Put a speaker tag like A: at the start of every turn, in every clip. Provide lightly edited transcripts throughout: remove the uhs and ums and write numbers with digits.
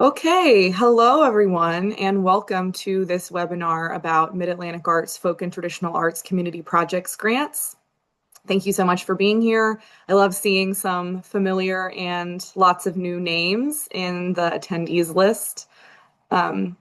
A: Okay, hello everyone, and welcome to this webinar about Mid-Atlantic Arts Folk and Traditional Arts Community Projects grants. Thank you so much for being here. I love seeing some familiar and lots of new names in the attendees list. My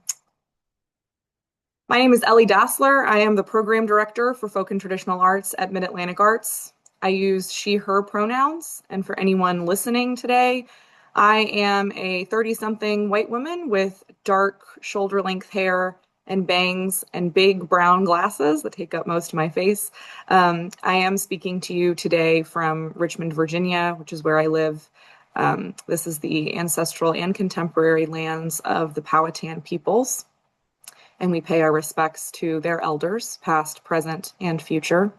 A: name is Ellie Dassler. I am the Program Director for Folk and Traditional Arts at Mid-Atlantic Arts. I use she, her pronouns, and for anyone listening today, I am a 30-something white woman with dark shoulder-length hair and bangs and big brown glasses that take up most of my face. I am speaking to you today from Richmond, Virginia, which is where I live. This is the ancestral and contemporary lands of the Powhatan peoples, and we pay our respects to their elders, past, present, and future.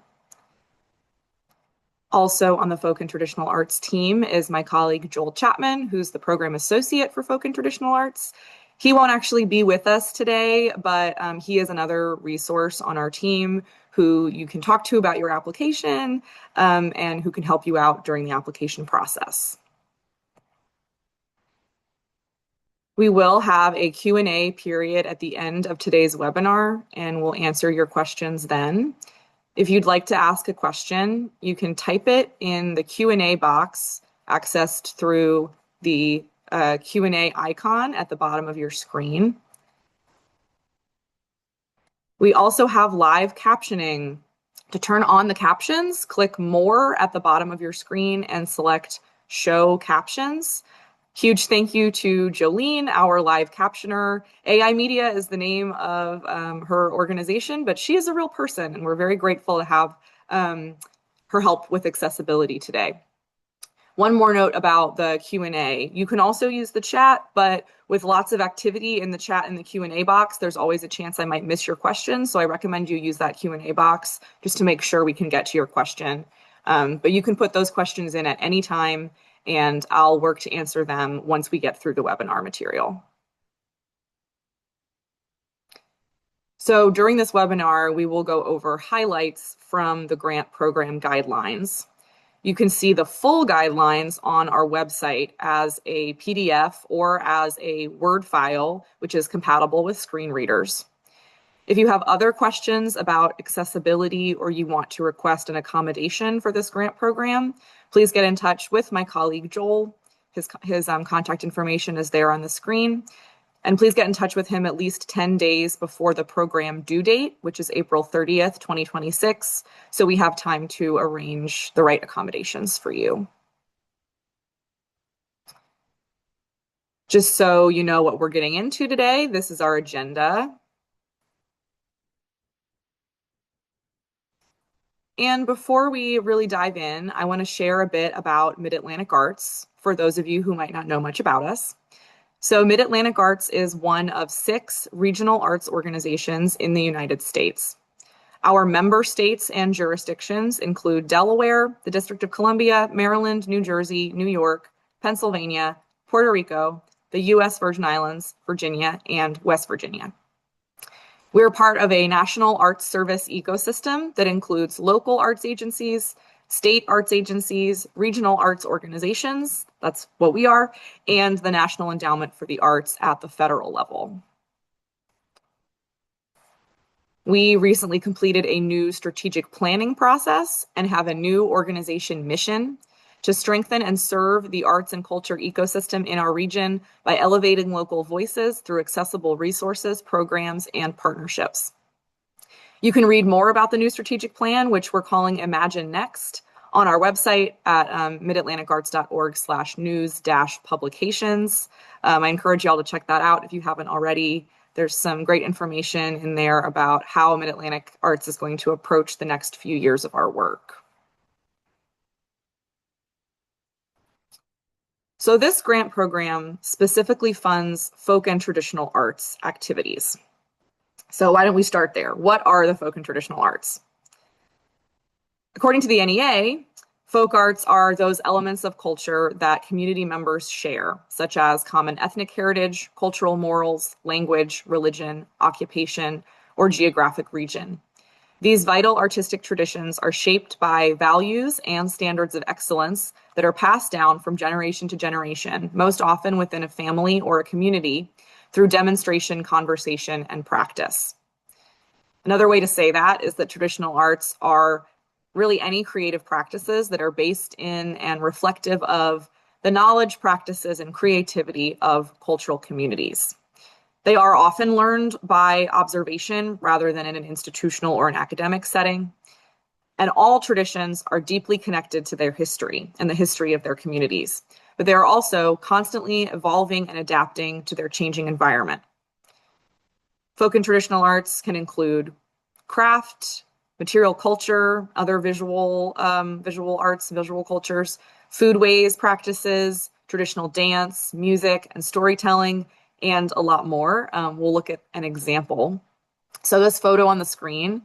A: Also on the Folk and Traditional Arts team is my colleague Joel Chapman, who's the Program Associate for Folk and Traditional Arts. He won't actually be with us today, but he is another resource on our team who you can talk to about your application and who can help you out during the application process. We will have a Q&A period at the end of today's webinar, and we'll answer your questions then. If you'd like to ask a question, you can type it in the Q&A box accessed through the Q&A icon at the bottom of your screen. We also have live captioning. To turn on the captions, click More at the bottom of your screen and select Show Captions. Huge thank you to Jolene, our live captioner. AI Media is the name of her organization, but she is a real person, and we're very grateful to have her help with accessibility today. One more note about the Q&A. You can also use the chat, but with lots of activity in the chat and the Q&A box, there's always a chance I might miss your question, so I recommend you use that Q&A box just to make sure we can get to your question. But you can put those questions in at any time, and I'll work to answer them once we get through the webinar material. So during this webinar, we will go over highlights from the grant program guidelines. You can see the full guidelines on our website as a PDF or as a Word file, which is compatible with screen readers. If you have other questions about accessibility or you want to request an accommodation for this grant program, please get in touch with my colleague Joel. His contact information is there on the screen. And please get in touch with him at least 10 days before the program due date, which is April 30th, 2026, so we have time to arrange the right accommodations for you. Just so you know what we're getting into today, this is our agenda. And before we really dive in, I want to share a bit about Mid-Atlantic Arts for those of you who might not know much about us. So Mid-Atlantic Arts is one of 6 regional arts organizations in the United States. Our member states and jurisdictions include Delaware, the District of Columbia, Maryland, New Jersey, New York, Pennsylvania, Puerto Rico, the U.S. Virgin Islands, Virginia, and West Virginia. We're part of a national arts service ecosystem that includes local arts agencies, state arts agencies, regional arts organizations, that's what we are, and the National Endowment for the Arts at the federal level. We recently completed a new strategic planning process and have a new organization mission to strengthen and serve the arts and culture ecosystem in our region by elevating local voices through accessible resources, programs, and partnerships. You can read more about the new strategic plan, which we're calling Imagine Next, on our website at midatlanticarts.org/news-publications. I encourage y'all to check that out if you haven't already. There's some great information in there about how Mid-Atlantic Arts is going to approach the next few years of our work. So this grant program specifically funds folk and traditional arts activities. So why don't we start there? What are the folk and traditional arts? According to the NEA, folk arts are those elements of culture that community members share, such as common ethnic heritage, cultural morals, language, religion, occupation, or geographic region. These vital artistic traditions are shaped by values and standards of excellence that are passed down from generation to generation, most often within a family or a community, through demonstration, conversation, and practice. Another way to say that is that traditional arts are really any creative practices that are based in and reflective of the knowledge, practices, and creativity of cultural communities. They are often learned by observation rather than in an institutional or an academic setting. And all traditions are deeply connected to their history and the history of their communities, but they are also constantly evolving and adapting to their changing environment. Folk and traditional arts can include craft, material culture, other visual arts, visual cultures, foodways practices, traditional dance, music, and storytelling, and a lot more. We'll look at an example. So this photo on the screen,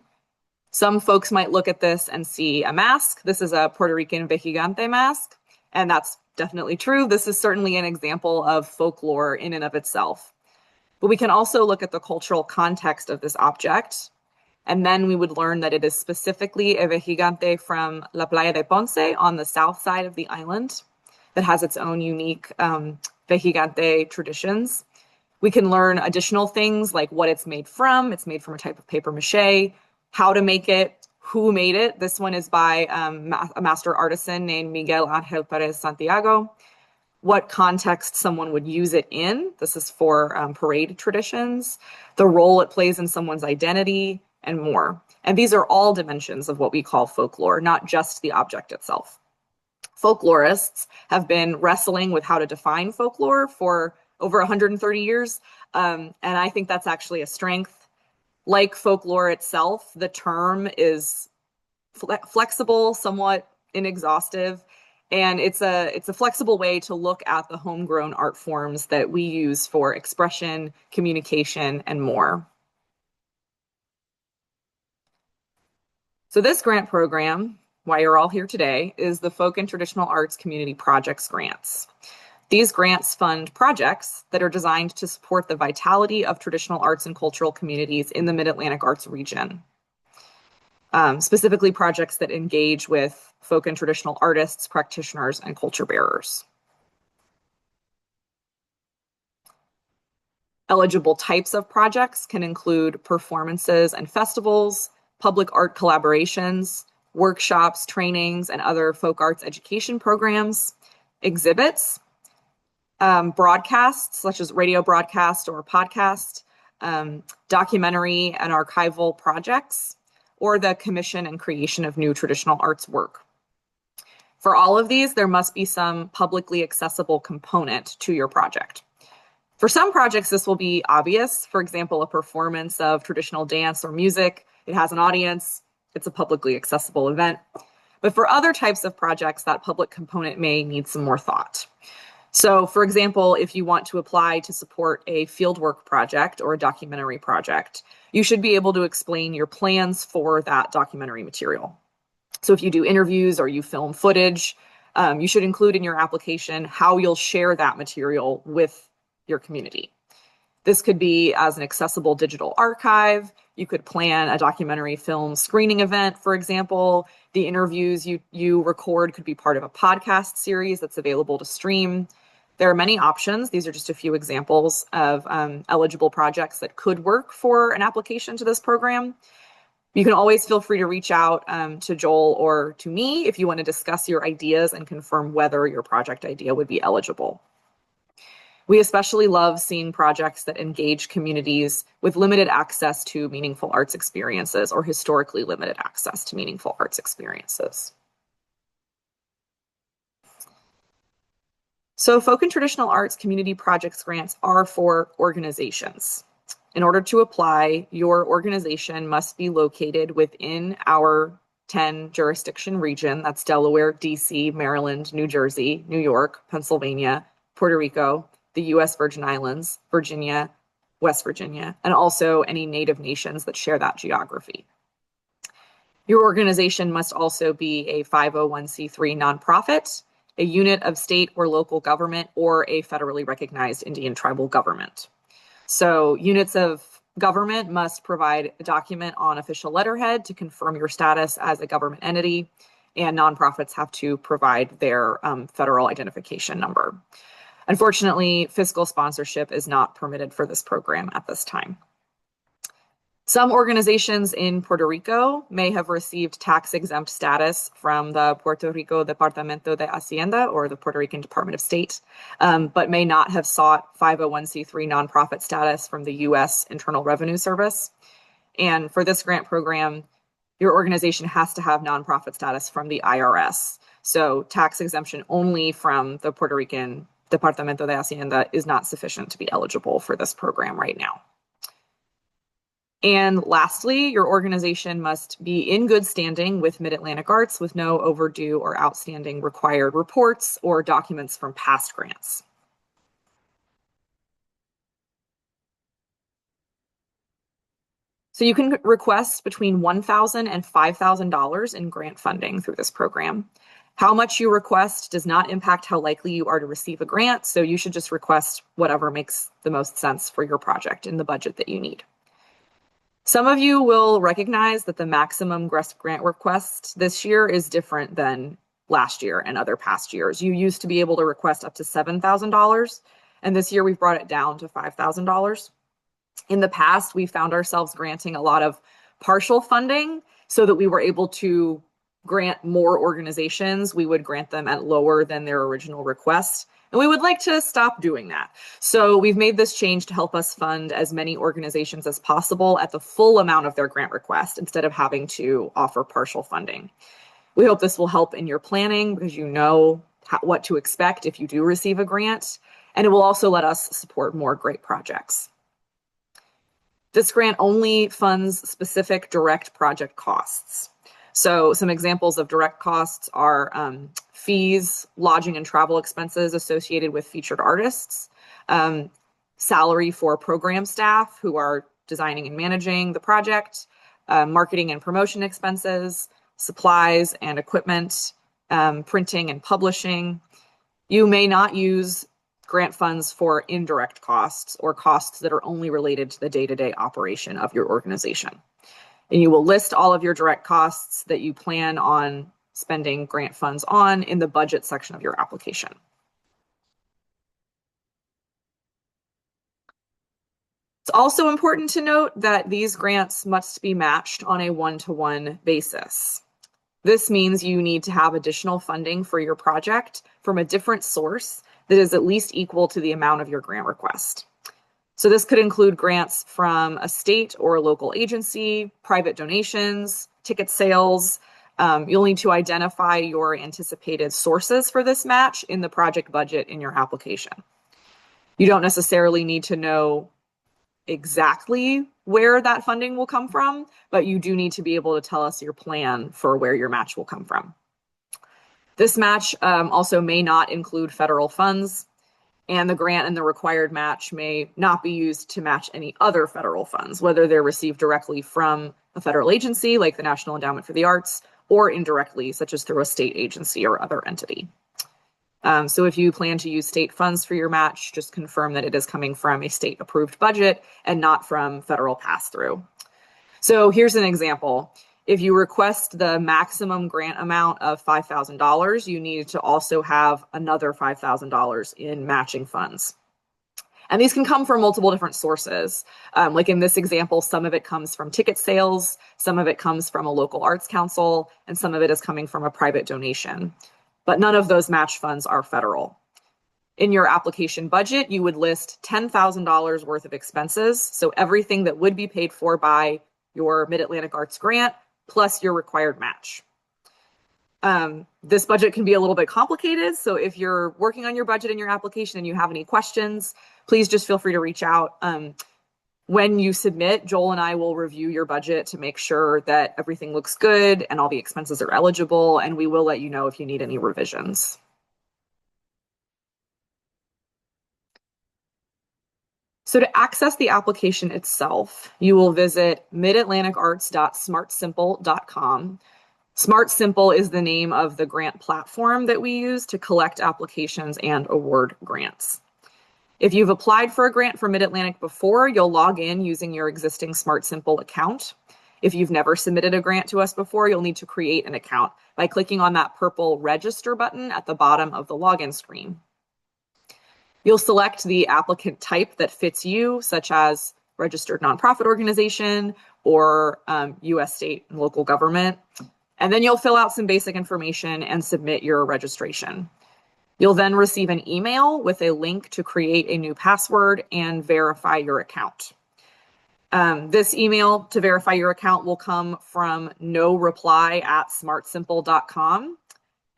A: some folks might look at this and see a mask. This is a Puerto Rican vejigante mask, and that's definitely true. This is certainly an example of folklore in and of itself. But we can also look at the cultural context of this object, and then we would learn that it is specifically a vejigante from La Playa de Ponce on the south side of the island that has its own unique vejigante traditions. We can learn additional things like what it's made from. It's made from a type of paper mache, how to make it, who made it. This one is by a master artisan named Miguel Angel Perez Santiago. What context someone would use it in. This is for parade traditions, the role it plays in someone's identity, and more. And these are all dimensions of what we call folklore, not just the object itself. Folklorists have been wrestling with how to define folklore for over 130 years, and I think that's actually a strength. Like folklore itself, the term is flexible, somewhat inexhaustive, and it's a flexible way to look at the homegrown art forms that we use for expression, communication, and more. So this grant program, why you're all here today, is the Folk and Traditional Arts Community Projects Grants. These grants fund projects that are designed to support the vitality of traditional arts and cultural communities in the Mid-Atlantic Arts region. Specifically projects that engage with folk and traditional artists, practitioners, and culture bearers. Eligible types of projects can include performances and festivals, public art collaborations, workshops, trainings, and other folk arts education programs, exhibits, broadcasts such as radio broadcast or podcast, documentary and archival projects, or the commission and creation of new traditional arts work. For all of these, there must be some publicly accessible component to your project. For some projects, this will be obvious. For example, a performance of traditional dance or music. It has an audience. It's a publicly accessible event. But for other types of projects, that public component may need some more thought. So, for example, if you want to apply to support a fieldwork project or a documentary project, you should be able to explain your plans for that documentary material. So if you do interviews or you film footage, you should include in your application how you'll share that material with your community. This could be as an accessible digital archive. You could plan a documentary film screening event, for example. The interviews you record could be part of a podcast series that's available to stream. There are many options. These are just a few examples of eligible projects that could work for an application to this program. You can always feel free to reach out to Joel or to me if you want to discuss your ideas and confirm whether your project idea would be eligible. We especially love seeing projects that engage communities with limited access to meaningful arts experiences or historically limited access to meaningful arts experiences. So Folk and Traditional Arts Community Projects grants are for organizations. In order to apply, your organization must be located within our 10 jurisdiction region. That's Delaware, DC, Maryland, New Jersey, New York, Pennsylvania, Puerto Rico, the US Virgin Islands, Virginia, West Virginia, and also any native nations that share that geography. Your organization must also be a 501c3 nonprofit, a unit of state or local government, or a federally recognized Indian tribal government. So units of government must provide a document on official letterhead to confirm your status as a government entity. and nonprofits have to provide their federal identification number. Unfortunately, fiscal sponsorship is not permitted for this program at this time. Some organizations in Puerto Rico may have received tax-exempt status from the Puerto Rico Departamento de Hacienda, or the Puerto Rican Department of State, but may not have sought 501c3 nonprofit status from the U.S. Internal Revenue Service. And for this grant program, your organization has to have nonprofit status from the IRS. So tax exemption only from the Puerto Rican Departamento de Hacienda is not sufficient to be eligible for this program right now. And lastly, your organization must be in good standing with Mid-Atlantic Arts with no overdue or outstanding required reports or documents from past grants. So you can request between $1,000 and $5,000 in grant funding through this program. How much you request does not impact how likely you are to receive a grant, so you should just request whatever makes the most sense for your project in the budget that you need. Some of you will recognize that the maximum grant request this year is different than last year and other past years. You used to be able to request up to $7,000, and this year we've brought it down to $5,000. In the past, we found ourselves granting a lot of partial funding so that we were able to grant more organizations. We would grant them at lower than their original request. And we would like to stop doing that. So we've made this change to help us fund as many organizations as possible at the full amount of their grant request instead of having to offer partial funding. We hope this will help in your planning because you know what to expect if you do receive a grant. And it will also let us support more great projects. This grant only funds specific direct project costs. So some examples of direct costs are fees, lodging and travel expenses associated with featured artists, salary for program staff who are designing and managing the project, marketing and promotion expenses, supplies and equipment, printing and publishing. You may not use grant funds for indirect costs or costs that are only related to the day-to-day operation of your organization. And you will list all of your direct costs that you plan on spending grant funds on in the budget section of your application. It's also important to note that these grants must be matched on a one-to-one basis. This means you need to have additional funding for your project from a different source that is at least equal to the amount of your grant request. So this could include grants from a state or a local agency, private donations, ticket sales. You'll need to identify your anticipated sources for this match in the project budget in your application. You don't necessarily need to know exactly where that funding will come from, but you do need to be able to tell us your plan for where your match will come from. This match also may not include federal funds, and the grant and the required match may not be used to match any other federal funds, whether they're received directly from a federal agency like the National Endowment for the Arts or indirectly, such as through a state agency or other entity. So if you plan to use state funds for your match, just confirm that it is coming from a state approved budget and not from federal pass-through. So here's an example. If you request the maximum grant amount of $5,000, you need to also have another $5,000 in matching funds. And these can come from multiple different sources. Like in this example, some of it comes from ticket sales, some of it comes from a local arts council, and some of it is coming from a private donation. But none of those match funds are federal. In your application budget, you would list $10,000 worth of expenses. So everything that would be paid for by your Mid-Atlantic Arts grant plus your required match. This budget can be a little bit complicated. So if you're working on your budget in your application and you have any questions, please just feel free to reach out. When you submit, Joel and I will review your budget to make sure that everything looks good and all the expenses are eligible, and we will let you know if you need any revisions. So to access the application itself, you will visit midatlanticarts.smartsimple.com. SmartSimple is the name of the grant platform that we use to collect applications and award grants. If you've applied for a grant for Mid-Atlantic before, you'll log in using your existing SmartSimple account. If you've never submitted a grant to us before, you'll need to create an account by clicking on that purple register button at the bottom of the login screen. You'll select the applicant type that fits you, such as registered nonprofit organization or U.S. state and local government. And then you'll fill out some basic information and submit your registration. You'll then receive an email with a link to create a new password and verify your account. This email to verify your account will come from noreply@smartsimple.com,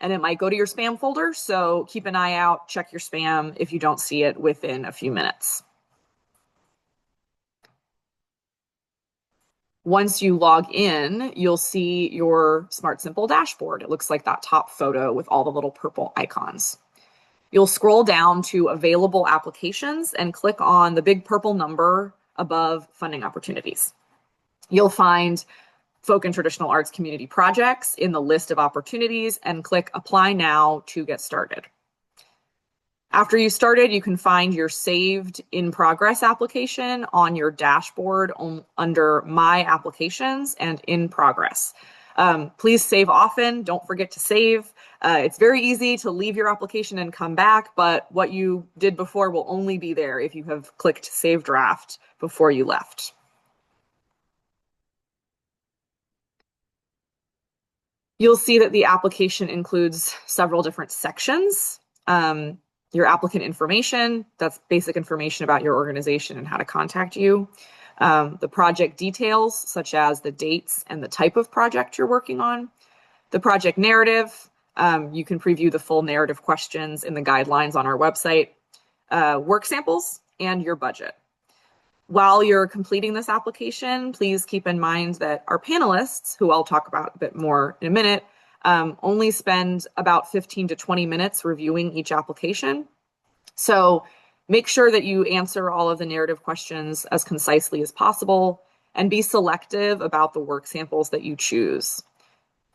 A: and it might go to your spam folder, so keep an eye out, check your spam if you don't see it within a few minutes. Once you log in, you'll see your Smart Simple dashboard. It looks like that top photo with all the little purple icons. You'll scroll down to available applications and click on the big purple number above funding opportunities. You'll find folk and traditional arts community projects in the list of opportunities and click Apply Now to get started. After you started, you can find your saved in progress application on your dashboard under My Applications and In Progress. Please save often. Don't forget to save. It's very easy to leave your application and come back, but what you did before will only be there if you have clicked Save Draft before you left. You'll see that the application includes several different sections. Your applicant information, that's basic information about your organization and how to contact you. The project details, such as the dates and the type of project you're working on. The project narrative, you can preview the full narrative questions in the guidelines on our website. Work samples, and your budget. While you're completing this application, please keep in mind that our panelists, who I'll talk about a bit more in a minute, only spend about 15 to 20 minutes reviewing each application. So make sure that you answer all of the narrative questions as concisely as possible and be selective about the work samples that you choose.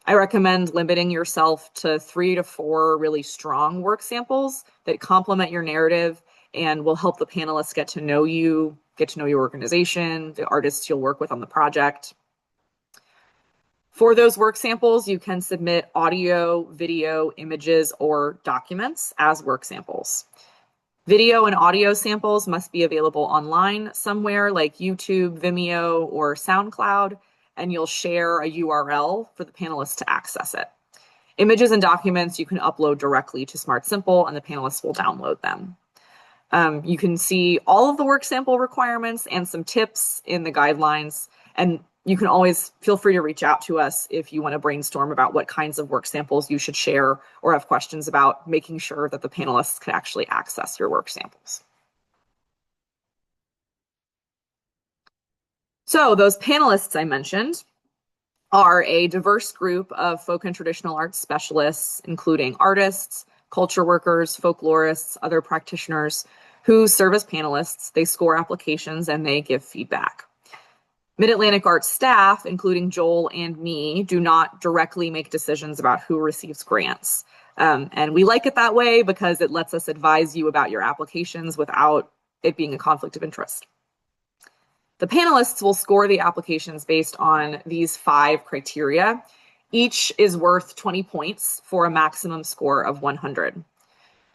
A: I recommend limiting yourself to 3 to 4 really strong work samples that complement your narrative and will help the panelists get to know you, get to know your organization, the artists you'll work with on the project. For those work samples, you can submit audio, video, images, or documents as work samples. Video and audio samples must be available online somewhere like YouTube, Vimeo, or SoundCloud, and you'll share a URL for the panelists to access it. Images and documents you can upload directly to Smart Simple, and the panelists will download them. You can see all of the work sample requirements and some tips in the guidelines, and you can always feel free to reach out to us if you want to brainstorm about what kinds of work samples you should share or have questions about making sure that the panelists can actually access your work samples. So those panelists I mentioned are a diverse group of folk and traditional arts specialists, including artists, culture workers, folklorists, other practitioners who serve as panelists. They score applications and they give feedback. Mid-Atlantic Arts staff, including Joel and me, do not directly make decisions about who receives grants. And we like it that way because it lets us advise you about your applications without it being a conflict of interest. The panelists will score the applications based on these 5 criteria. Each is worth 20 points for a maximum score of 100.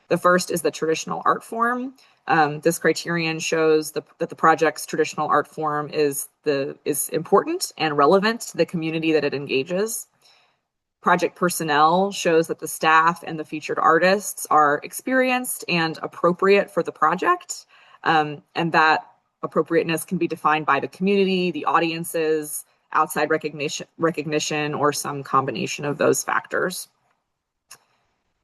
A: The first is the traditional art form. This criterion shows that the project's traditional art form is important and relevant to the community that it engages. Project personnel shows that the staff and the featured artists are experienced and appropriate for the project, and that appropriateness can be defined by the community, the audiences, outside recognition, or some combination of those factors.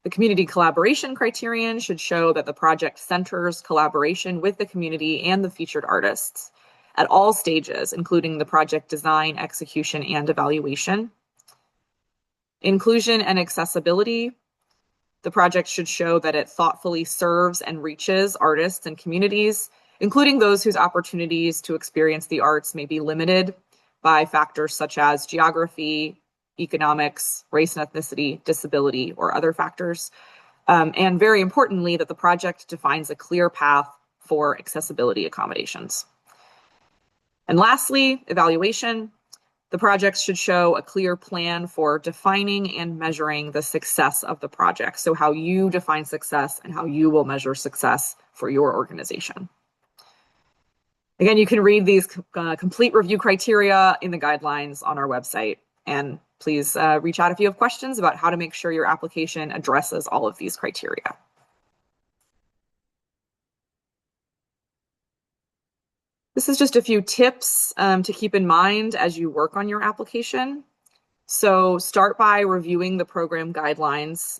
A: The community collaboration criterion should show that the project centers collaboration with the community and the featured artists at all stages, including the project design, execution, and evaluation. Inclusion and accessibility. The project should show that it thoughtfully serves and reaches artists and communities, including those whose opportunities to experience the arts may be limited by factors such as geography, economics, race and ethnicity, disability, or other factors. And very importantly, that the project defines a clear path for accessibility accommodations. And lastly, evaluation. The projects should show a clear plan for defining and measuring the success of the project. So how you define success and how you will measure success for your organization. Again, you can read these complete review criteria in the guidelines on our website. And please reach out if you have questions about how to make sure your application addresses all of these criteria. This is just a few tips to keep in mind as you work on your application. So start by reviewing the program guidelines.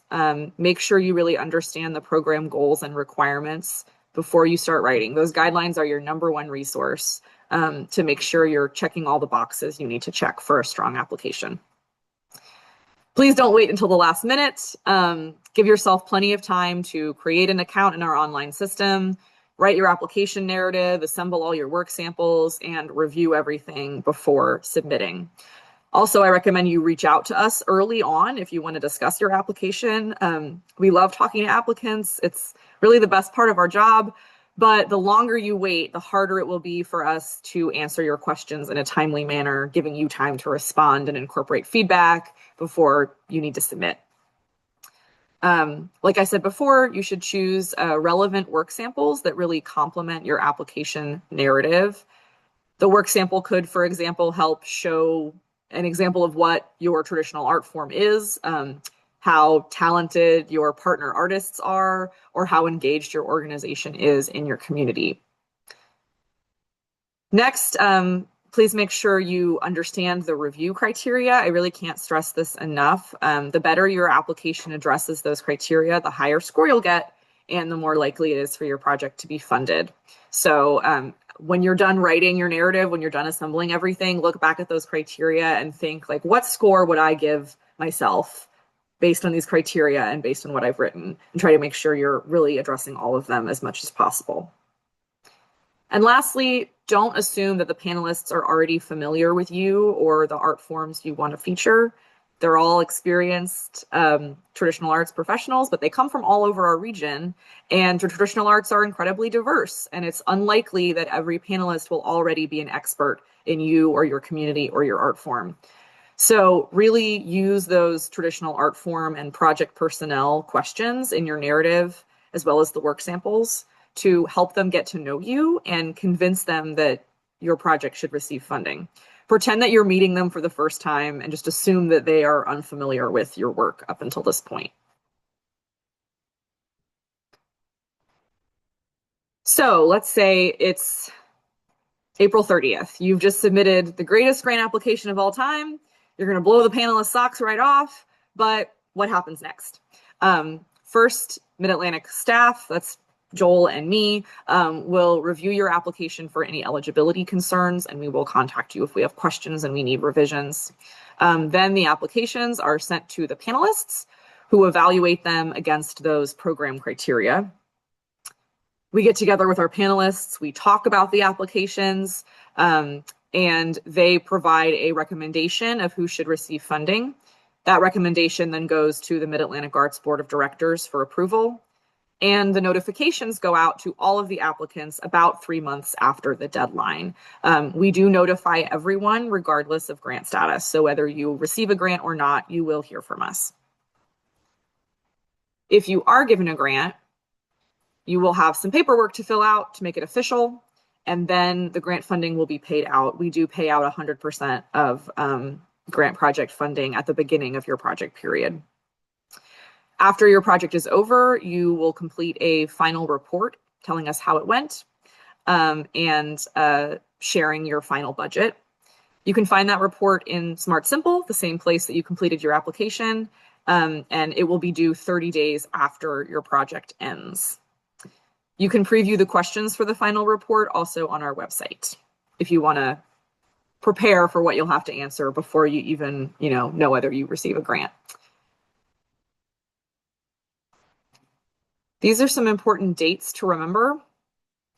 A: Make sure you really understand the program goals and requirements before you start writing. Those guidelines are your #1 resource to make sure you're checking all the boxes you need to check for a strong application. Please don't wait until the last minute. Give yourself plenty of time to create an account in our online system, write your application narrative, assemble all your work samples, and review everything before submitting. Also, I recommend you reach out to us early on if you want to discuss your application. We love talking to applicants. It's really the best part of our job, but the longer you wait, the harder it will be for us to answer your questions in a timely manner, giving you time to respond and incorporate feedback before you need to submit. Like I said before, you should choose relevant work samples that really complement your application narrative. The work sample could, for example, help show an example of what your traditional art form is, how talented your partner artists are, or how engaged your organization is in your community. Next, please make sure you understand the review criteria. I really can't stress this enough. The better your application addresses those criteria, the higher score you'll get, and the more likely it is for your project to be funded. So when you're done writing your narrative, when you're done assembling everything, look back at those criteria and think, like, what score would I give myself based on these criteria and based on what I've written, and try to make sure you're really addressing all of them as much as possible. And lastly, don't assume that the panelists are already familiar with you or the art forms you want to feature. They're all experienced traditional arts professionals, but they come from all over our region, and traditional arts are incredibly diverse, and it's unlikely that every panelist will already be an expert in you or your community or your art form. So really use those traditional art form and project personnel questions in your narrative, as well as the work samples, to help them get to know you and convince them that your project should receive funding. Pretend that you're meeting them for the first time and just assume that they are unfamiliar with your work up until this point. So let's say it's April 30th. You've just submitted the greatest grant application of all time. You're going to blow the panelists' socks right off, but what happens next? First, Mid-Atlantic staff, that's Joel and me, will review your application for any eligibility concerns, and we will contact you if we have questions and we need revisions. Then the applications are sent to the panelists, who evaluate them against those program criteria. We get together with our panelists, we talk about the applications, and they provide a recommendation of who should receive funding. That recommendation then goes to the Mid-Atlantic Arts Board of Directors for approval. And the notifications go out to all of the applicants about 3 months after the deadline. We do notify everyone regardless of grant status. So whether you receive a grant or not, you will hear from us. If you are given a grant, you will have some paperwork to fill out to make it official, and then the grant funding will be paid out. We do pay out 100% of grant project funding at the beginning of your project period. After your project is over, you will complete a final report telling us how it went and sharing your final budget. You can find that report in Smart Simple, the same place that you completed your application, and it will be due 30 days after your project ends. You can preview the questions for the final report also on our website if you want to prepare for what you'll have to answer before you even know whether you receive a grant. These are some important dates to remember.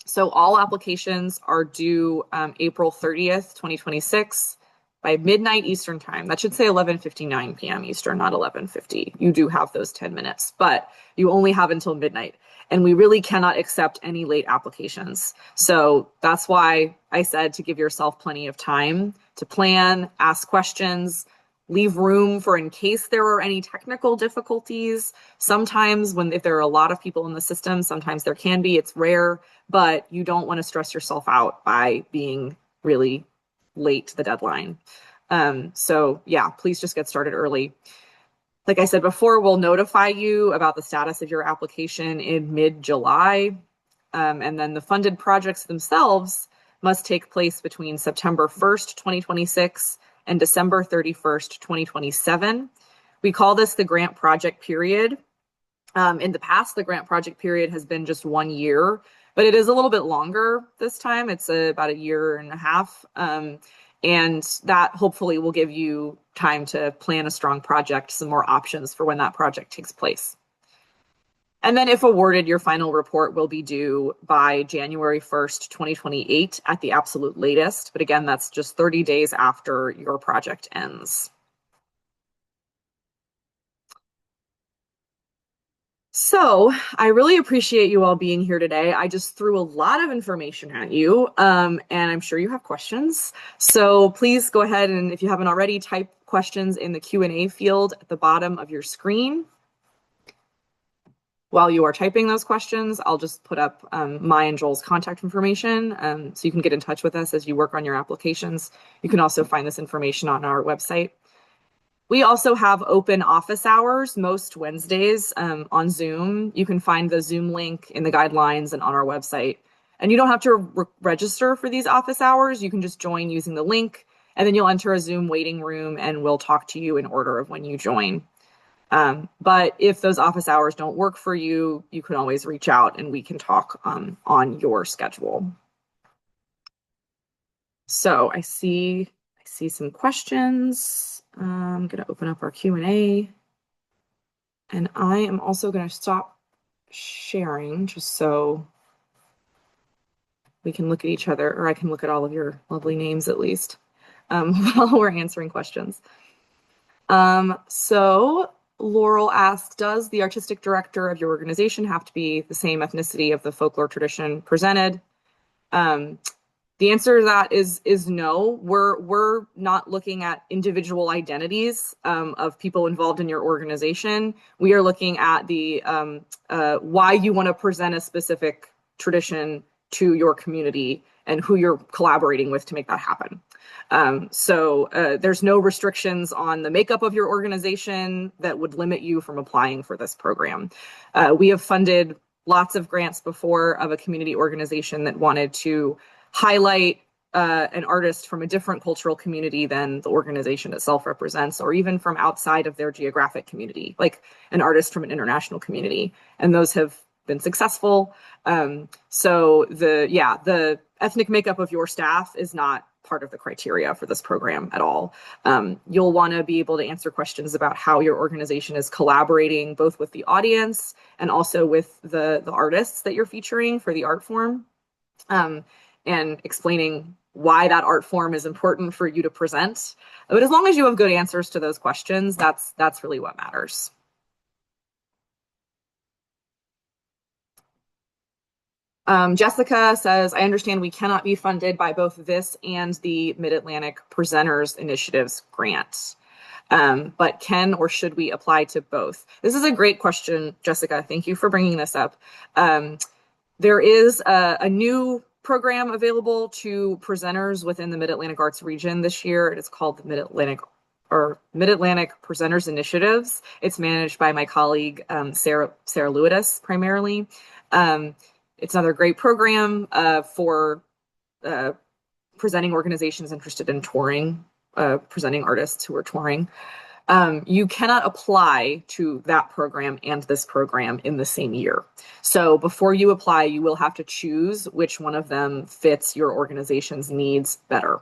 A: So all applications are due April 30th, 2026 by midnight Eastern time. That should say 11:59 p.m. Eastern, not 11:50. You do have those 10 minutes, but you only have until midnight. And we really cannot accept any late applications. So that's why I said to give yourself plenty of time to plan, ask questions, leave room for in case there are any technical difficulties. Sometimes if there are a lot of people in the system, sometimes there can be, it's rare, but you don't want to stress yourself out by being really late to the deadline. So yeah, please just get started early. Like I said before, we'll notify you about the status of your application in mid-July. And then the funded projects themselves must take place between September 1st, 2026 and December 31st, 2027. We call this the grant project period. In the past, the grant project period has been just 1 year, but it is a little bit longer this time. It's about a year and a half. And that hopefully will give you time to plan a strong project, some more options for when that project takes place. And then if awarded, your final report will be due by January 1st, 2028 at the absolute latest. But again, that's just 30 days after your project ends. So I really appreciate you all being here today. I just threw a lot of information at you, and I'm sure you have questions. So please go ahead and, if you haven't already, type questions in the Q&A field at the bottom of your screen. While you are typing those questions, I'll just put up my and Joel's contact information, so you can get in touch with us as you work on your applications. You can also find this information on our website. We also have open office hours most Wednesdays on Zoom. You can find the Zoom link in the guidelines and on our website. And you don't have to register for these office hours. You can just join using the link, and then you'll enter a Zoom waiting room, and we'll talk to you in order of when you join. But if those office hours don't work for you, you can always reach out and we can talk on your schedule. So I see some questions. I'm going to open up our Q&A, and I am also going to stop sharing just so we can look at each other, or I can look at all of your lovely names at least while we're answering questions. So Laurel asks, does the artistic director of your organization have to be the same ethnicity of the folklore tradition presented? The answer to that is no. We're not looking at individual identities of people involved in your organization. We are looking at the why you want to present a specific tradition to your community and who you're collaborating with to make that happen. So there's no restrictions on the makeup of your organization that would limit you from applying for this program. We have funded lots of grants before of a community organization that wanted to highlight an artist from a different cultural community than the organization itself represents, or even from outside of their geographic community, like an artist from an international community. And those have been successful. So the ethnic makeup of your staff is not part of the criteria for this program at all. You'll want to be able to answer questions about how your organization is collaborating both with the audience and also with the artists that you're featuring for the art form. And explaining why that art form is important for you to present. But as long as you have good answers to those questions, that's really what matters. Jessica says, I understand we cannot be funded by both this and the Mid-Atlantic Presenters Initiatives grant. But can or should we apply to both? This is a great question, Jessica. Thank you for bringing this up. There is a new program available to presenters within the Mid-Atlantic Arts region this year. It is called the Mid-Atlantic Presenters Initiatives. It's managed by my colleague, Sarah Lewis, primarily. It's another great program for presenting organizations interested in touring, presenting artists who are touring. You cannot apply to that program and this program in the same year. So before you apply, you will have to choose which one of them fits your organization's needs better.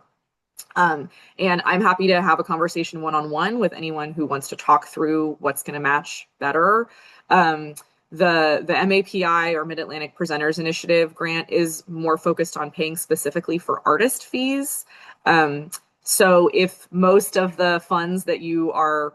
A: And I'm happy to have a conversation one-on-one with anyone who wants to talk through what's going to match better. The MAPI, or Mid-Atlantic Presenters Initiative grant, is more focused on paying specifically for artist fees. So if most of the funds that you are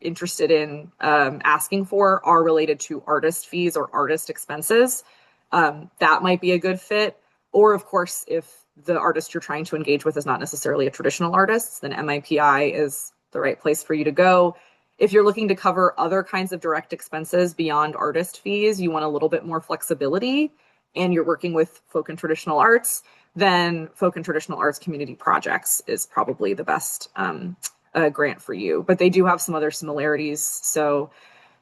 A: interested in asking for are related to artist fees or artist expenses, that might be a good fit. Or of course, if the artist you're trying to engage with is not necessarily a traditional artist, then MIPI is the right place for you to go. If you're looking to cover other kinds of direct expenses beyond artist fees, you want a little bit more flexibility, and you're working with folk and traditional arts, then folk and traditional arts community projects is probably the best grant for you. But they do have some other similarities. So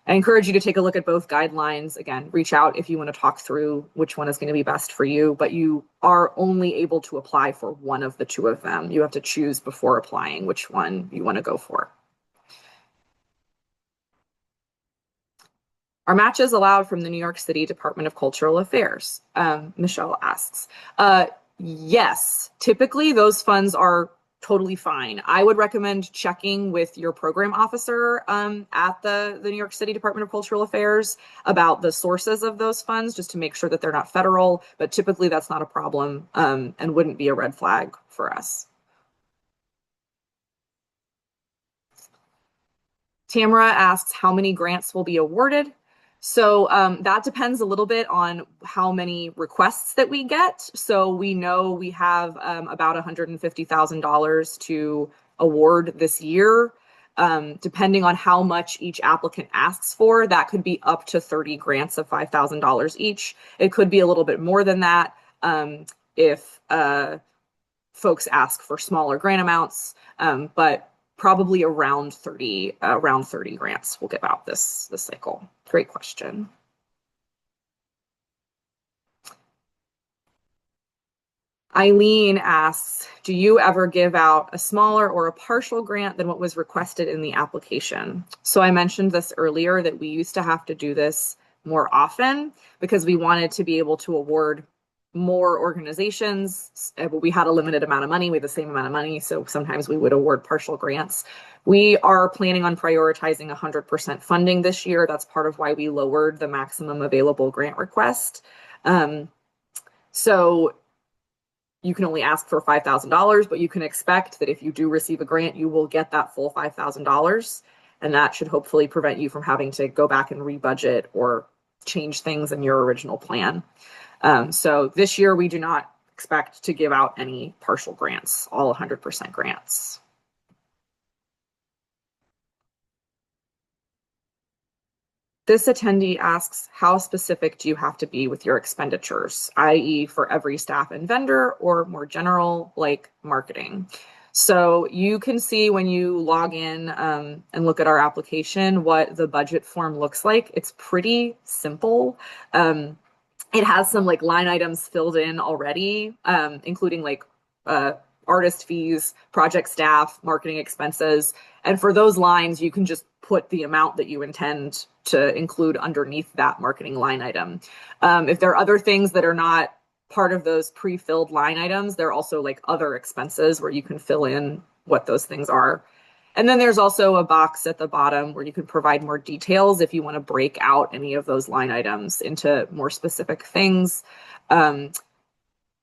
A: I encourage you to take a look at both guidelines. Again, reach out if you want to talk through which one is going to be best for you, but you are only able to apply for one of the two of them. You have to choose before applying which one you want to go for. Are matches allowed from the New York City Department of Cultural Affairs? Michelle asks. Yes, typically those funds are totally fine. I would recommend checking with your program officer at the New York City Department of Cultural Affairs about the sources of those funds, just to make sure that they're not federal, but typically that's not a problem and wouldn't be a red flag for us. Tamara asks how many grants will be awarded. So that depends a little bit on how many requests that we get. So we know we have about $150,000 to award this year. Depending on how much each applicant asks for, that could be up to 30 grants of $5,000 each. It could be a little bit more than that if folks ask for smaller grant amounts, but probably around 30 grants we'll give out this cycle. Great question. Eileen asks, do you ever give out a smaller or a partial grant than what was requested in the application? So I mentioned this earlier that we used to have to do this more often because we wanted to be able to award more organizations, but we had a limited amount of money. We had the same amount of money, so sometimes we would award partial grants. We are planning on prioritizing 100% funding this year. That's part of why we lowered the maximum available grant request. So you can only ask for $5,000, but you can expect that if you do receive a grant, you will get that full $5,000. And that should hopefully prevent you from having to go back and rebudget or change things in your original plan. So this year, we do not expect to give out any partial grants, all 100% grants. This attendee asks, how specific do you have to be with your expenditures, i.e. for every staff and vendor, or more general, like marketing? So you can see when you log in and look at our application what the budget form looks like. It's pretty simple. It has some like line items filled in already, including like artist fees, project staff, marketing expenses. And for those lines, you can just put the amount that you intend to include underneath that marketing line item. If there are other things that are not part of those pre-filled line items, there are also like other expenses where you can fill in what those things are. And then there's also a box at the bottom where you can provide more details if you want to break out any of those line items into more specific things.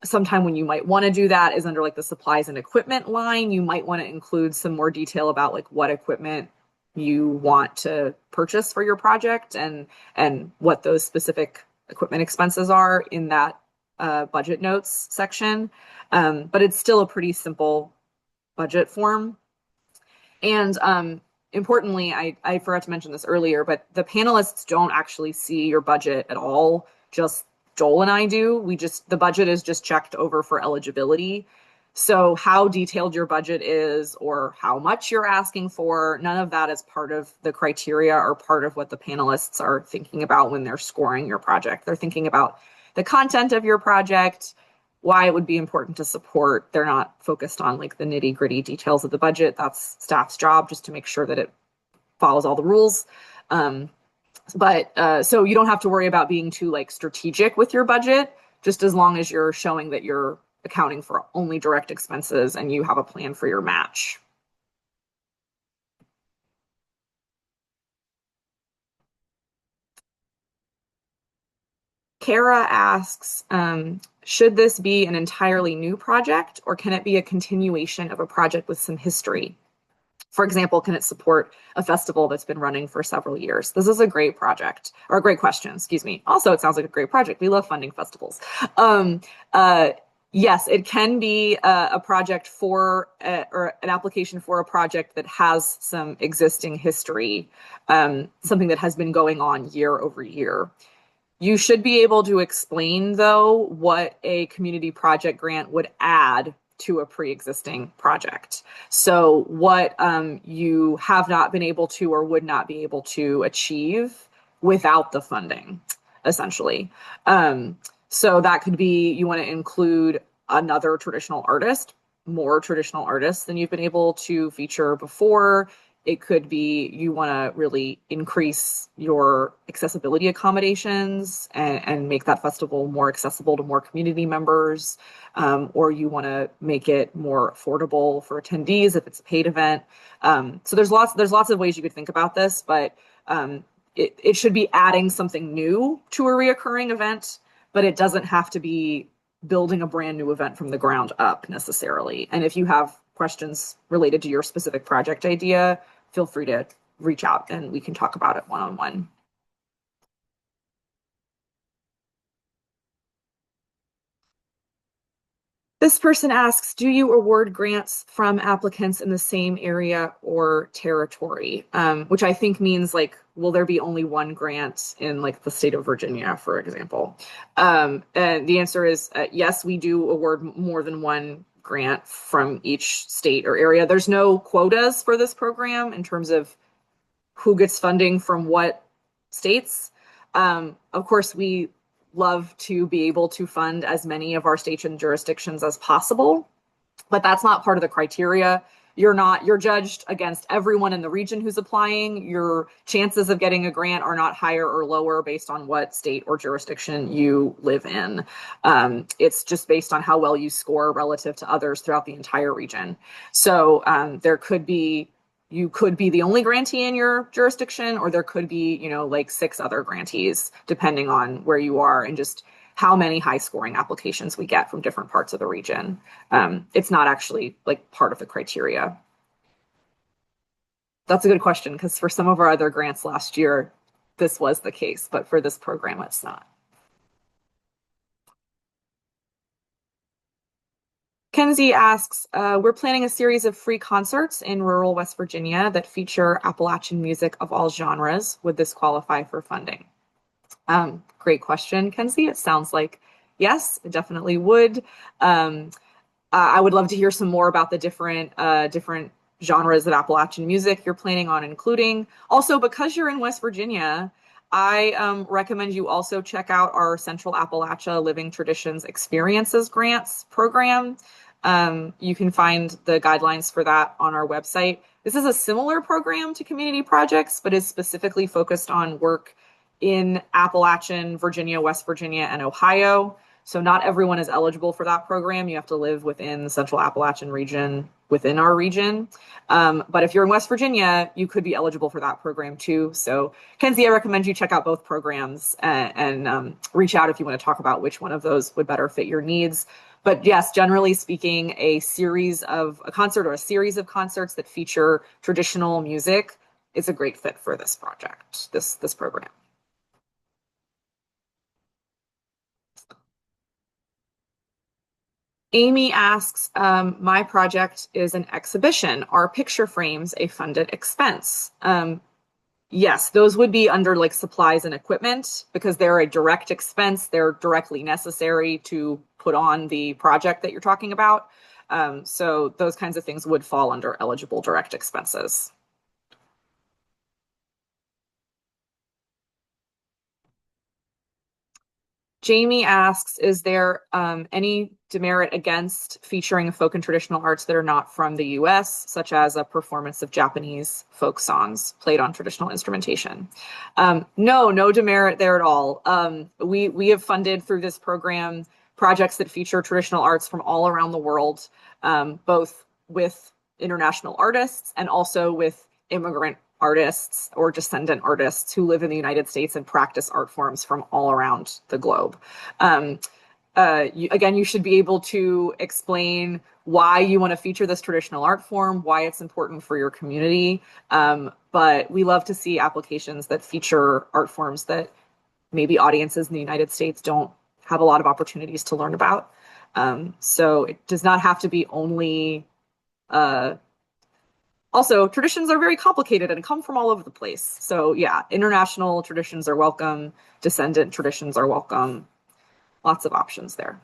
A: Sometime when you might want to do that is under like the supplies and equipment line. You might want to include some more detail about like what equipment you want to purchase for your project and what those specific equipment expenses are in that budget notes section. But it's still a pretty simple budget form. And importantly, I forgot to mention this earlier, but the panelists don't actually see your budget at all. Just Joel and I do. The budget is just checked over for eligibility. So how detailed your budget is or how much you're asking for, none of that is part of the criteria or part of what the panelists are thinking about when they're scoring your project. They're thinking about the content of your project, why it would be important to support. They're not focused on like the nitty gritty details of the budget. That's staff's job, just to make sure that it follows all the rules. So you don't have to worry about being too like strategic with your budget, just as long as you're showing that you're accounting for only direct expenses and you have a plan for your match. Kara asks, should this be an entirely new project or can it be a continuation of a project with some history? For example, can it support a festival that's been running for several years? This is a great project, or a great question, excuse me. Also, it sounds like a great project. We love funding festivals. Yes, it can be a project for or an application for a project that has some existing history, something that has been going on year over year. You should be able to explain, though, what a community project grant would add to a pre-existing project. So, what you have not been able to or would not be able to achieve without the funding, essentially. Um, so, that could be you want to include another traditional artist, more traditional artists than you've been able to feature before. It could be you want to really increase your accessibility accommodations and make that festival more accessible to more community members, or you want to make it more affordable for attendees if it's a paid event. So there's lots of ways you could think about this, but it should be adding something new to a reoccurring event, but it doesn't have to be building a brand new event from the ground up necessarily. And if you have questions related to your specific project idea, feel free to reach out and we can talk about it one-on-one. This person asks, do you award grants from applicants in the same area or territory? Which I think means like, will there be only one grant in like the state of Virginia, for example? And the answer is yes, we do award more than one grant from each state or area. There's no quotas for this program in terms of who gets funding from what states. Of course, we love to be able to fund as many of our states and jurisdictions as possible, but that's not part of the criteria. You're judged against everyone in the region who's applying. Your chances of getting a grant are not higher or lower based on what state or jurisdiction you live in. It's just based on how well you score relative to others throughout the entire region. So you could be the only grantee in your jurisdiction, or there could be, like 6 other grantees, depending on where you are and just how many high scoring applications we get from different parts of the region. It's not actually like part of the criteria. That's a good question because for some of our other grants last year, this was the case, but for this program, it's not. Kenzie asks, we're planning a series of free concerts in rural West Virginia that feature Appalachian music of all genres. Would this qualify for funding? Great question, Kenzie. It sounds like yes, it definitely would. I would love to hear some more about the different genres of Appalachian music you're planning on including. Also, because you're in West Virginia, I recommend you also check out our Central Appalachia Living Traditions Experiences Grants program. You can find the guidelines for that on our website. This is a similar program to community projects, but is specifically focused on work in Appalachian, Virginia, West Virginia, and Ohio. So not everyone is eligible for that program. You have to live within the Central Appalachian region within our region. But if you're in West Virginia, you could be eligible for that program too. So Kenzie, I recommend you check out both programs and reach out if you want to talk about which one of those would better fit your needs. But yes, generally speaking, a concert or a series of concerts that feature traditional music is a great fit for this project, this program. Amy asks, my project is an exhibition. Are picture frames a funded expense? Yes, those would be under like supplies and equipment because they're a direct expense. They're directly necessary to put on the project that you're talking about. So those kinds of things would fall under eligible direct expenses. Jamie asks, is there any demerit against featuring folk and traditional arts that are not from the US, such as a performance of Japanese folk songs played on traditional instrumentation? No demerit there at all. We have funded through this program projects that feature traditional arts from all around the world, both with international artists and also with immigrant artists or descendant artists who live in the United States and practice art forms from all around the globe. Again, you should be able to explain why you want to feature this traditional art form, why it's important for your community. But we love to see applications that feature art forms that maybe audiences in the United States don't have a lot of opportunities to learn about. So it does not have to be only also, traditions are very complicated and come from all over the place. So yeah, international traditions are welcome. Descendant traditions are welcome. Lots of options there.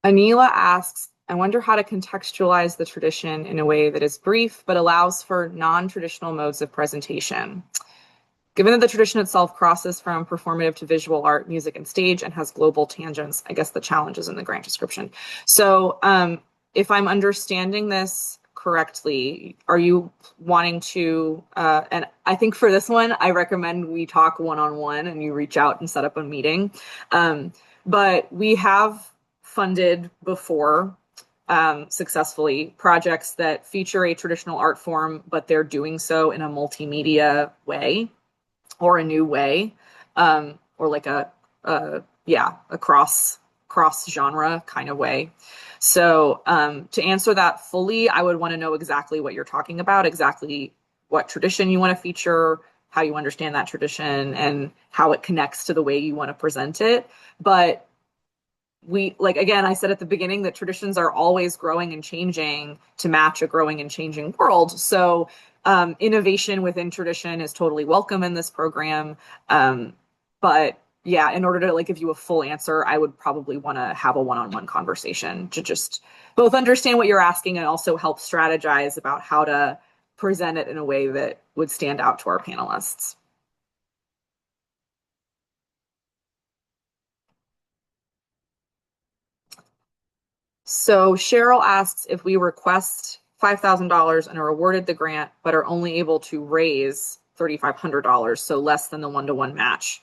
A: Anila asks, I wonder how to contextualize the tradition in a way that is brief but allows for non-traditional modes of presentation. Given that the tradition itself crosses from performative to visual art, music, and stage and has global tangents, I guess the challenge is in the grant description. So if I'm understanding this correctly, are you wanting to, and I think for this one, I recommend we talk one-on-one and you reach out and set up a meeting. But we have funded before successfully projects that feature a traditional art form, but they're doing so in a multimedia way or a new way, or like a cross genre kind of way. So to answer that fully, I would want to know exactly what you're talking about, exactly what tradition you want to feature, how you understand that tradition, and how it connects to the way you want to present it. But again, I said at the beginning that traditions are always growing and changing to match a growing and changing world. So innovation within tradition is totally welcome in this program. But yeah, in order to give you a full answer, I would probably want to have a one-on-one conversation to just both understand what you're asking and also help strategize about how to present it in a way that would stand out to our panelists. So Cheryl asks if we request $5,000 and are awarded the grant, but are only able to raise $3,500, so less than the one-to-one match.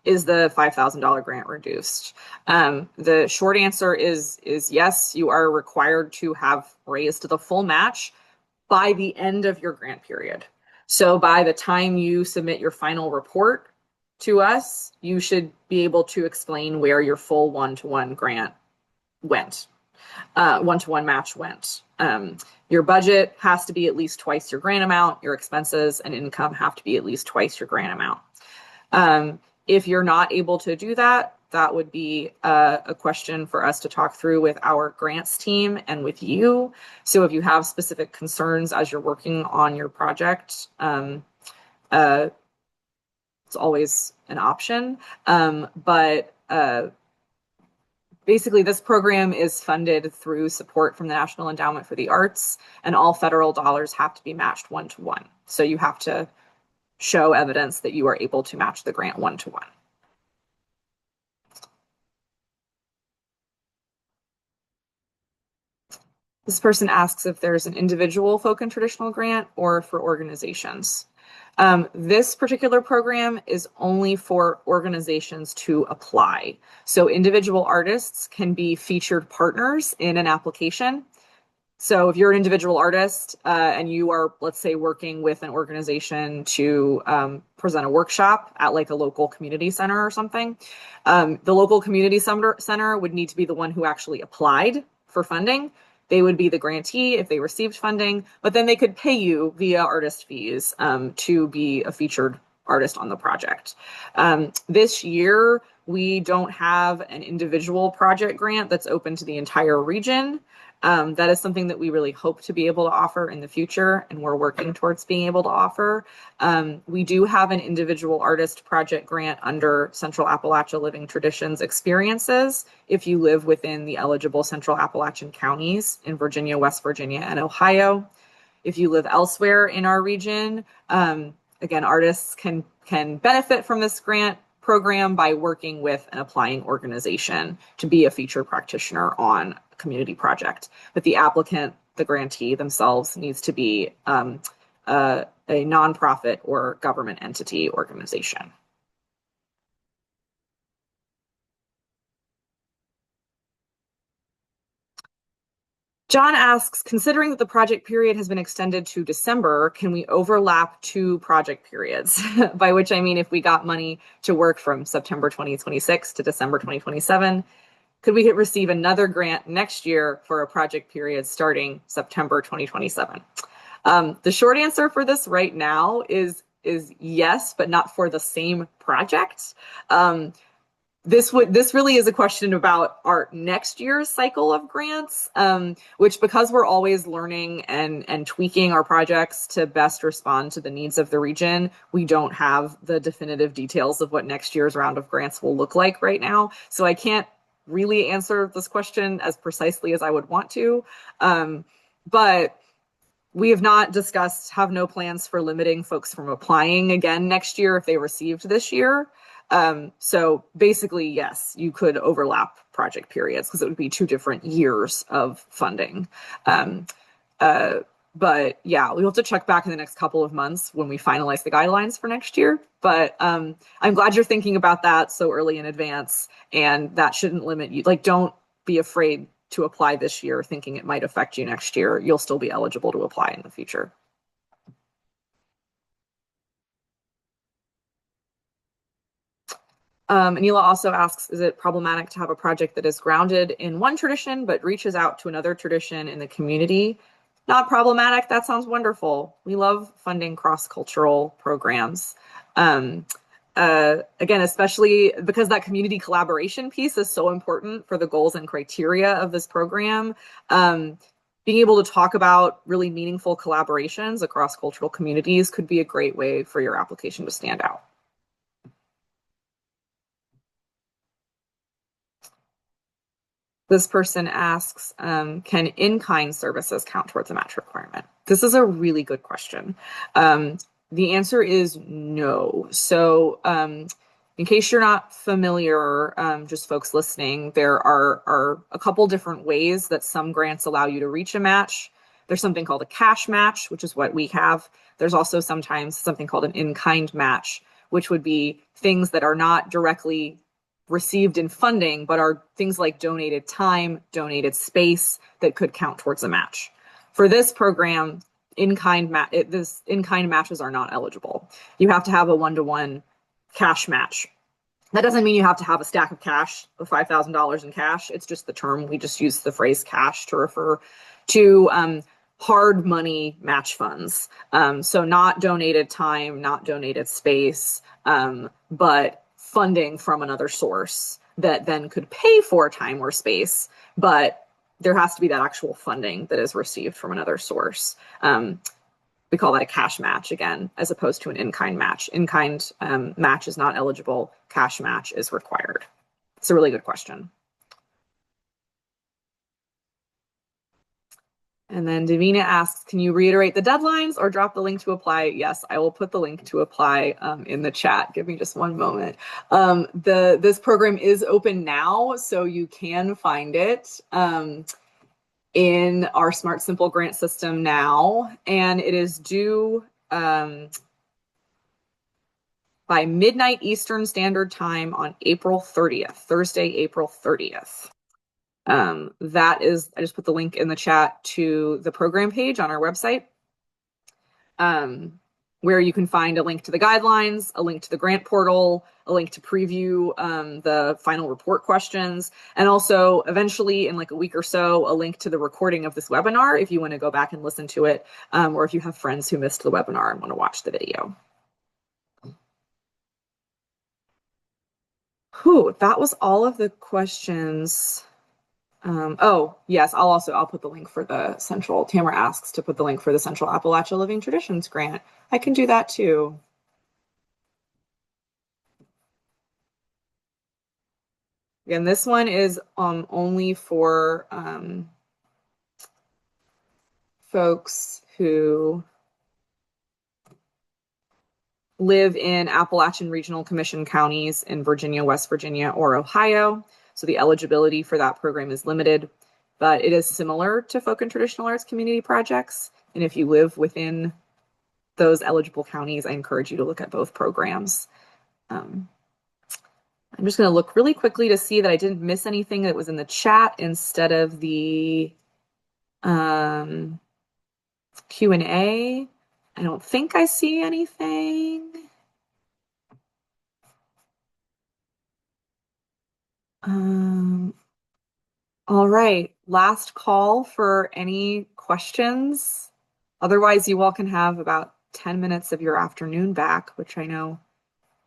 A: Is the $5,000 grant reduced? The short answer is yes, you are required to have raised the full match by the end of your grant period. So by the time you submit your final report to us, you should be able to explain where your full one-to-one grant went. One-to-one match went. Your budget has to be at least twice your grant amount. Your expenses and income have to be at least twice your grant amount. If you're not able to do that, that would be a question for us to talk through with our grants team and with you. So if you have specific concerns as you're working on your project, it's always an option. But basically, this program is funded through support from the National Endowment for the Arts, and all federal dollars have to be matched one-to-one. So you have to show evidence that you are able to match the grant one-to-one. This person asks if there's an individual folk and traditional grant or for organizations. This particular program is only for organizations to apply. So individual artists can be featured partners in an application. So if you're an individual artist and you are, let's say, working with an organization to present a workshop at a local community center or something, the local community center would need to be the one who actually applied for funding. They would be the grantee if they received funding, but then they could pay you via artist fees to be a featured artist on the project. This year, we don't have an individual project grant that's open to the entire region. That is something that we really hope to be able to offer in the future, and we're working towards being able to offer. We do have an individual artist project grant under Central Appalachia Living Traditions Experiences if you live within the eligible Central Appalachian counties in Virginia, West Virginia, and Ohio. If you live elsewhere in our region, again, artists can benefit from this grant program by working with an applying organization to be a featured practitioner on a community project. But the applicant, the grantee themselves, needs to be a nonprofit or government entity organization. John asks, considering that the project period has been extended to December, can we overlap two project periods? By which I mean, if we got money to work from September 2026 to December 2027, could we receive another grant next year for a project period starting September 2027? The short answer for this right now is is yes, but not for the same project. This really is a question about our next year's cycle of grants, which, because we're always learning and tweaking our projects to best respond to the needs of the region, we don't have the definitive details of what next year's round of grants will look like right now. So I can't really answer this question as precisely as I would want to. But we have not discussed, have no plans for limiting folks from applying again next year if they received this year. So basically, yes, you could overlap project periods because it would be 2 different years of funding. But yeah, we'll have to check back in the next couple of months when we finalize the guidelines for next year. But I'm glad you're thinking about that so early in advance, and that shouldn't limit you. Like, don't be afraid to apply this year thinking it might affect you next year. You'll still be eligible to apply in the future. Anila also asks, is it problematic to have a project that is grounded in one tradition but reaches out to another tradition in the community? Not problematic. That sounds wonderful. We love funding cross-cultural programs. Again, especially because that community collaboration piece is so important for the goals and criteria of this program. Being able to talk about really meaningful collaborations across cultural communities could be a great way for your application to stand out. This person asks, can in-kind services count towards a match requirement? This is a really good question. The answer is no. So in case you're not familiar, just folks listening, there are a couple different ways that some grants allow you to reach a match. There's something called a cash match, which is what we have. There's also sometimes something called an in-kind match, which would be things that are not directly received in funding, but are things like donated time, donated space that could count towards a match. For this program, in-kind matches are not eligible. You have to have a one-to-one cash match. That doesn't mean you have to have a stack of cash, of $5,000 in cash. It's just the term. We just use the phrase cash to refer to hard money match funds. So not donated time, not donated space, but funding from another source that then could pay for time or space, but there has to be that actual funding that is received from another source. We call that a cash match, again, as opposed to an in-kind match. In-kind match is not eligible. Cash match is required. It's a really good question. And then Davina asks, can you reiterate the deadlines or drop the link to apply? Yes, I will put the link to apply in the chat. Give me just one moment. This program is open now, so you can find it in our Smart Simple grant system now, and it is due by midnight Eastern Standard Time on April 30th, Thursday, April 30th. That is, I just put the link in the chat to the program page on our website, where you can find a link to the guidelines, a link to the grant portal, a link to preview the final report questions, and also eventually in like a week or so, a link to the recording of this webinar if you want to go back and listen to it, or if you have friends who missed the webinar and want to watch the video. Whew, that was all of the questions. Oh, yes, I'll put the link for the Central. Tamara asks to put the link for the Central Appalachia Living Traditions grant. I can do that too. Again, this one is only for folks who live in Appalachian Regional Commission counties in Virginia, West Virginia, or Ohio. So the eligibility for that program is limited, but it is similar to folk and traditional arts community projects. And if you live within those eligible counties, I encourage you to look at both programs. I'm just going to look really quickly to see that I didn't miss anything that was in the chat instead of the Q&A. I don't think I see anything. All right, last call for any questions. Otherwise, you all can have about 10 minutes of your afternoon back, which I know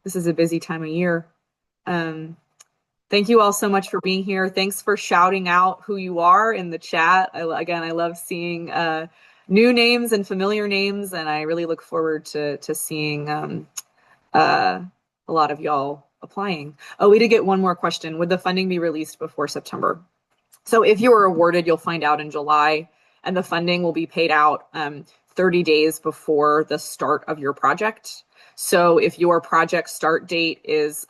A: this is a busy time of year. Thank you all so much for being here. Thanks for shouting out who you are in the chat. Again, I love seeing new names and familiar names, and I really look forward to seeing a lot of y'all applying. Oh, we did get one more question. Would the funding be released before September? So if you were awarded, you'll find out in July, and the funding will be paid out 30 days before the start of your project. So if your project start date is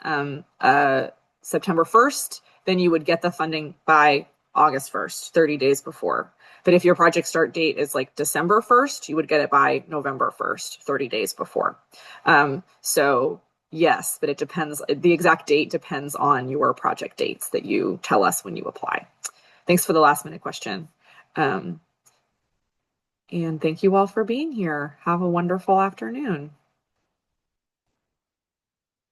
A: September 1st, then you would get the funding by August 1st, 30 days before. But if your project start date is like December 1st, you would get it by November 1st, 30 days before. So yes, but it depends. The exact date depends on your project dates that you tell us when you apply. Thanks for the last minute question. And thank you all for being here. Have a wonderful afternoon.